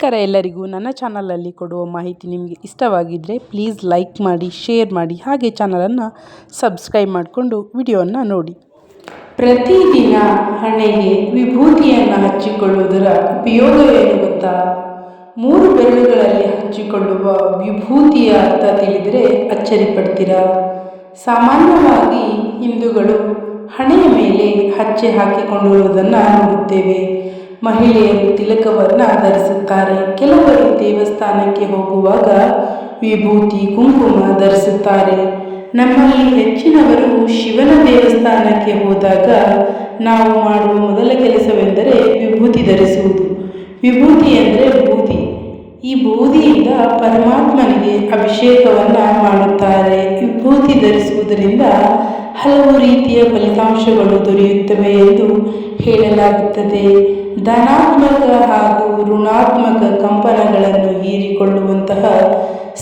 ನಮಸ್ಕಾರ ಎಲ್ಲರಿಗೂ. ನನ್ನ ಚಾನಲಲ್ಲಿ ಕೊಡುವ ಮಾಹಿತಿ ನಿಮಗೆ ಇಷ್ಟವಾಗಿದ್ದರೆ ಪ್ಲೀಸ್ ಲೈಕ್ ಮಾಡಿ, ಶೇರ್ ಮಾಡಿ, ಹಾಗೆ ಚಾನಲನ್ನು ಸಬ್ಸ್ಕ್ರೈಬ್ ಮಾಡಿಕೊಂಡು ವಿಡಿಯೋವನ್ನು ನೋಡಿ. ಪ್ರತಿದಿನ ಹಣೆಗೆ ವಿಭೂತಿಯನ್ನು ಹಚ್ಚಿಕೊಳ್ಳುವುದರ ಉಪಯೋಗವೇನು ಗೊತ್ತಾ? 3 ಬೆರಳುಗಳಲ್ಲಿ ಹಚ್ಚಿಕೊಳ್ಳುವ ವಿಭೂತಿಯ ಅರ್ಥ ತಿಳಿದರೆ ಅಚ್ಚರಿ ಪಡ್ತೀರಾ? ಸಾಮಾನ್ಯವಾಗಿ ಹಿಂದೂಗಳು ಹಣೆಯ ಮೇಲೆ ಹಚ್ಚೆ ಹಾಕಿಕೊಂಡಿರುವುದನ್ನು ನೋಡುತ್ತೇವೆ. ಮಹಿಳೆಯರು ತಿಲಕವನ್ನು ಧರಿಸುತ್ತಾರೆ. ಕೆಲವರು ದೇವಸ್ಥಾನಕ್ಕೆ ಹೋಗುವಾಗ ವಿಭೂತಿ, ಕುಂಕುಮ ಧರಿಸುತ್ತಾರೆ. ನಮ್ಮಲ್ಲಿ ಹೆಚ್ಚಿನವರು ಶಿವನ ದೇವಸ್ಥಾನಕ್ಕೆ ಹೋದಾಗ ನಾವು ಮಾಡುವ ಮೊದಲ ಕೆಲಸವೆಂದರೆ ವಿಭೂತಿ ಧರಿಸುವುದು. ವಿಭೂತಿ ಅಂದರೆ ಬೂದಿ. ಈ ಬೂದಿಯಿಂದ ಪರಮಾತ್ಮನಿಗೆ ಅಭಿಷೇಕವನ್ನು ಮಾಡುತ್ತಾರೆ. ವಿಭೂತಿ ಧರಿಸುವುದರಿಂದ ಹಲವು ರೀತಿಯ ಫಲಿತಾಂಶಗಳು ದೊರೆಯುತ್ತವೆ ಎಂದು ಹೇಳಲಾಗುತ್ತದೆ. ಧನಾತ್ಮಕ ಹಾಗೂ ಋಣಾತ್ಮಕ ಕಂಪನಗಳನ್ನು ಹೀರಿಕೊಳ್ಳುವಂತಹ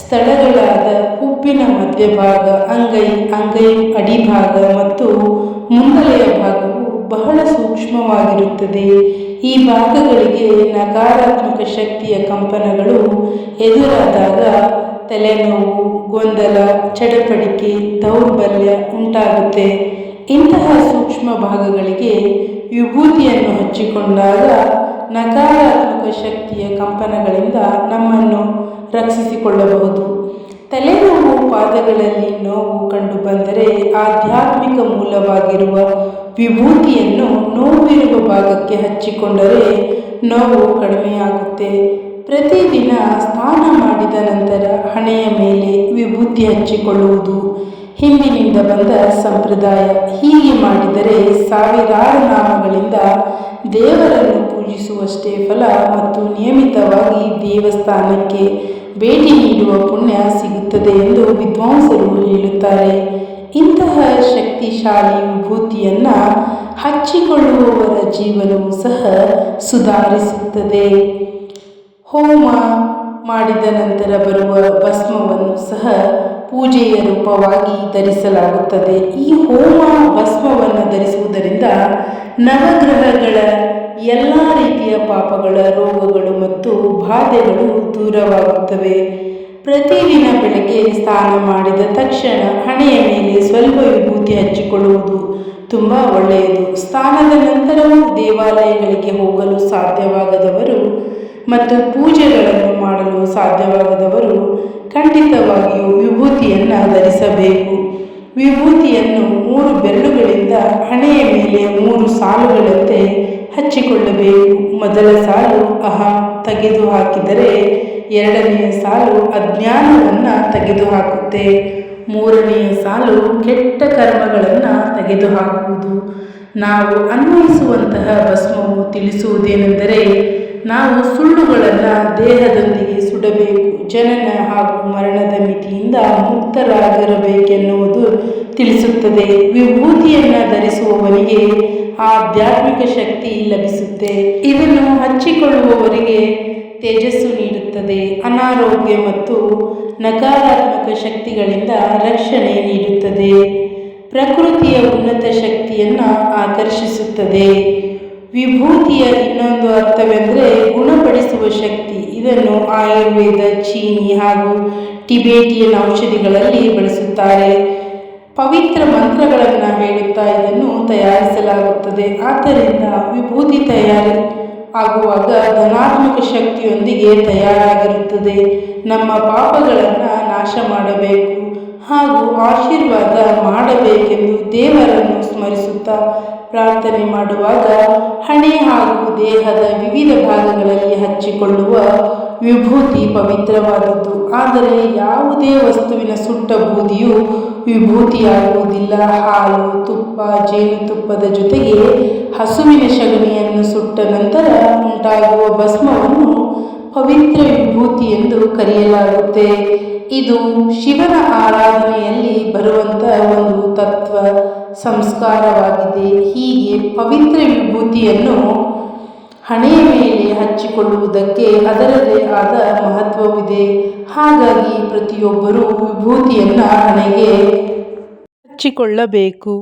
ಸ್ಥಳಗಳಾದ ಹುಬ್ಬಿನ ಮಧ್ಯಭಾಗ, ಅಂಗೈ ಅಡಿಭಾಗ ಮತ್ತು ಮುಂದಲೆಯ ಭಾಗವು ಬಹಳ ಸೂಕ್ಷ್ಮವಾಗಿರುತ್ತದೆ. ಈ ಭಾಗಗಳಿಗೆ ನಕಾರಾತ್ಮಕ ಶಕ್ತಿಯ ಕಂಪನಗಳು ಎದುರಾದಾಗ ತಲೆನೋವು, ಗೊಂದಲ, ಚಡಪಡಿಕೆ, ದೌರ್ಬಲ್ಯ ಉಂಟಾಗುತ್ತೆ. ಇಂತಹ ಸೂಕ್ಷ್ಮ ಭಾಗಗಳಿಗೆ ವಿಭೂತಿಯನ್ನು ಹಚ್ಚಿಕೊಂಡಾಗ ನಕಾರಾತ್ಮಕ ಶಕ್ತಿಯ ಕಂಪನಗಳಿಂದ ನಮ್ಮನ್ನು ರಕ್ಷಿಸಿಕೊಳ್ಳಬಹುದು. ತಲೆನೋವು, ಪಾದಗಳಲ್ಲಿ ನೋವು ಕಂಡುಬಂದರೆ ಆಧ್ಯಾತ್ಮಿಕ ಮೂಲವಾಗಿರುವ ವಿಭೂತಿಯನ್ನು ನೋವಿರುವ ಭಾಗಕ್ಕೆ ಹಚ್ಚಿಕೊಂಡರೆ ನೋವು ಕಡಿಮೆಯಾಗುತ್ತೆ. ಪ್ರತಿದಿನ ಸ್ನಾನ ಮಾಡಿದ ನಂತರ ಹಣೆಯ ಮೇಲೆ ವಿಭೂತಿ ಹಚ್ಚಿಕೊಳ್ಳುವುದು ಹಿಂದಿನಿಂದ ಬಂದ ಸಂಪ್ರದಾಯ. ಹೀಗೆ ಮಾಡಿದರೆ ಸಾವಿರಾರು ನಾಮಗಳಿಂದ ದೇವರನ್ನು ಪೂಜಿಸುವಷ್ಟೇ ಫಲ ಮತ್ತು ನಿಯಮಿತವಾಗಿ ದೇವಸ್ಥಾನಕ್ಕೆ ಭೇಟಿ ನೀಡುವ ಪುಣ್ಯ ಸಿಗುತ್ತದೆ ಎಂದು ವಿದ್ವಾಂಸರು ಹೇಳುತ್ತಾರೆ. ಇಂತಹ ಶಕ್ತಿಶಾಲಿ ವಿಭೂತಿಯನ್ನು ಹಚ್ಚಿಕೊಳ್ಳುವವರ ಜೀವನವೂ ಸಹ ಸುಧಾರಿಸುತ್ತದೆ. ಹೋಮ ಮಾಡಿದ ನಂತರ ಬರುವ ಭಸ್ಮವನ್ನು ಸಹ ಪೂಜೆಯ ರೂಪವಾಗಿ ಧರಿಸಲಾಗುತ್ತದೆ. ಈ ಹೋಮ ಭಸ್ಮವನ್ನು ಧರಿಸುವುದರಿಂದ ನವಗ್ರಹಗಳ ಎಲ್ಲ ರೀತಿಯ ಪಾಪಗಳ, ರೋಗಗಳು ಮತ್ತು ಬಾಧೆಗಳು ದೂರವಾಗುತ್ತವೆ. ಪ್ರತಿದಿನ ಬೆಳಗ್ಗೆ ಸ್ನಾನ ಮಾಡಿದ ತಕ್ಷಣ ಹಣೆಯ ಮೇಲೆ ಸ್ವಲ್ಪ ವಿಭೂತಿ ಹಚ್ಚಿಕೊಳ್ಳುವುದು ತುಂಬ ಒಳ್ಳೆಯದು. ಸ್ನಾನದ ನಂತರವೂ ದೇವಾಲಯಗಳಿಗೆ ಹೋಗಲು ಸಾಧ್ಯವಾಗದವರು ಮತ್ತು ಪೂಜೆಗಳನ್ನು ಮಾಡಲು ಸಾಧ್ಯವಾಗದವರು ಖಂಡಿತವಾಗಿಯೂ ವಿಭೂತಿಯನ್ನು ಧರಿಸಬೇಕು. ವಿಭೂತಿಯನ್ನು 3 ಬೆರಳುಗಳಿಂದ ಹಣೆಯ ಮೇಲೆ 3 ಸಾಲುಗಳಂತೆ ಹಚ್ಚಿಕೊಳ್ಳಬೇಕು. ಮೊದಲ ಸಾಲು ಅಹಂ ತೆಗೆದುಹಾಕಿದರೆ 2ನೆಯ ಸಾಲು ಅಜ್ಞಾನವನ್ನು ತೆಗೆದುಹಾಕುತ್ತೆ. 3ನೆಯ ಸಾಲು ಕೆಟ್ಟ ಕರ್ಮಗಳನ್ನು ತೆಗೆದುಹಾಕುವುದು. ನಾವು ಅನ್ವಯಿಸುವಂತಹ ಭಸ್ಮವು ತಿಳಿಸುವುದೇನೆಂದರೆ ನಾವು ಸುಳ್ಳುಗಳನ್ನು ದೇಹದೊಂದಿಗೆ ಸುಡಬೇಕು, ಜನನ ಹಾಗೂ ಮರಣದ ಮಿತಿಯಿಂದ ಮುಕ್ತರಾಗಿರಬೇಕೆನ್ನುವುದು ತಿಳಿಸುತ್ತದೆ. ವಿಭೂತಿಯನ್ನು ಧರಿಸುವವನಿಗೆ ಆಧ್ಯಾತ್ಮಿಕ ಶಕ್ತಿ ಲಭಿಸುತ್ತೆ. ಇದನ್ನು ಹಚ್ಚಿಕೊಳ್ಳುವವರಿಗೆ ತೇಜಸ್ಸು ನೀಡುತ್ತದೆ. ಅನಾರೋಗ್ಯ ಮತ್ತು ನಕಾರಾತ್ಮಕ ಶಕ್ತಿಗಳಿಂದ ರಕ್ಷಣೆ ನೀಡುತ್ತದೆ. ಪ್ರಕೃತಿಯ ಉನ್ನತ ಶಕ್ತಿಯನ್ನು ಆಕರ್ಷಿಸುತ್ತದೆ. ವಿಭೂತಿಯ ಇನ್ನೊಂದು ಅರ್ಥವೆಂದರೆ ಗುಣಪಡಿಸುವ ಶಕ್ತಿ. ಇದನ್ನು ಆಯುರ್ವೇದ, ಚೀನಿ ಹಾಗೂ ಟಿಬೇಟಿಯನ್ ಔಷಧಿಗಳಲ್ಲಿ ಬಳಸುತ್ತಾರೆ. ಪವಿತ್ರ ಮಂತ್ರಗಳನ್ನು ಹೇಳುತ್ತಾ ಇದನ್ನು ತಯಾರಿಸಲಾಗುತ್ತದೆ. ಆದ್ದರಿಂದ ವಿಭೂತಿ ತಯಾರಿ ಆಗುವಾಗ ಧನಾತ್ಮಕ ಶಕ್ತಿಯೊಂದಿಗೆ ತಯಾರಾಗಿರುತ್ತದೆ. ನಮ್ಮ ಪಾಪಗಳನ್ನು ನಾಶ ಮಾಡಬೇಕು ಹಾಗೂ ಆಶೀರ್ವಾದ ಮಾಡಬೇಕೆಂದು ದೇವರನ್ನು ಸ್ಮರಿಸುತ್ತಾ ಪ್ರಾರ್ಥನೆ ಮಾಡುವಾಗ ಹಣೆ ಹಾಗೂ ದೇಹದ ವಿವಿಧ ಭಾಗಗಳಲ್ಲಿ ಹಚ್ಚಿಕೊಳ್ಳುವ ವಿಭೂತಿ ಪವಿತ್ರವಾದದ್ದು. ಆದರೆ ಯಾವುದೇ ವಸ್ತುವಿನ ಸುಟ್ಟ ಬೂದಿಯು ವಿಭೂತಿಯಾಗುವುದಿಲ್ಲ. ಹಾಲು, ತುಪ್ಪ, ಜೇನುತುಪ್ಪದ ಜೊತೆಗೆ ಹಸುವಿನ ಸಗಣಿಯನ್ನು ಸುಟ್ಟ ನಂತರ ಉಂಟಾಗುವ ಭಸ್ಮವನ್ನು ಪವಿತ್ರ ವಿಭೂತಿ ಎಂದು ಕರೆಯಲಾಗುತ್ತೆ. ಇದು ಶಿವನ ಆರಾಧನೆಯಲ್ಲಿ ಬರುವಂತಹ ಒಂದು ತತ್ವ ಸಂಸ್ಕಾರವಾಗಿದೆ. ಹೀಗೆ ಪವಿತ್ರ ವಿಭೂತಿಯನ್ನು ಹಣೆಯ ಮೇಲೆ ಹಚ್ಚಿಕೊಳ್ಳುವುದಕ್ಕೆ ಅದರದೇ ಆದ ಮಹತ್ವವಿದೆ. ಹಾಗಾಗಿ ಪ್ರತಿಯೊಬ್ಬರೂ ವಿಭೂತಿಯನ್ನು ಹಣೆಗೆ ಹಚ್ಚಿಕೊಳ್ಳಬೇಕು.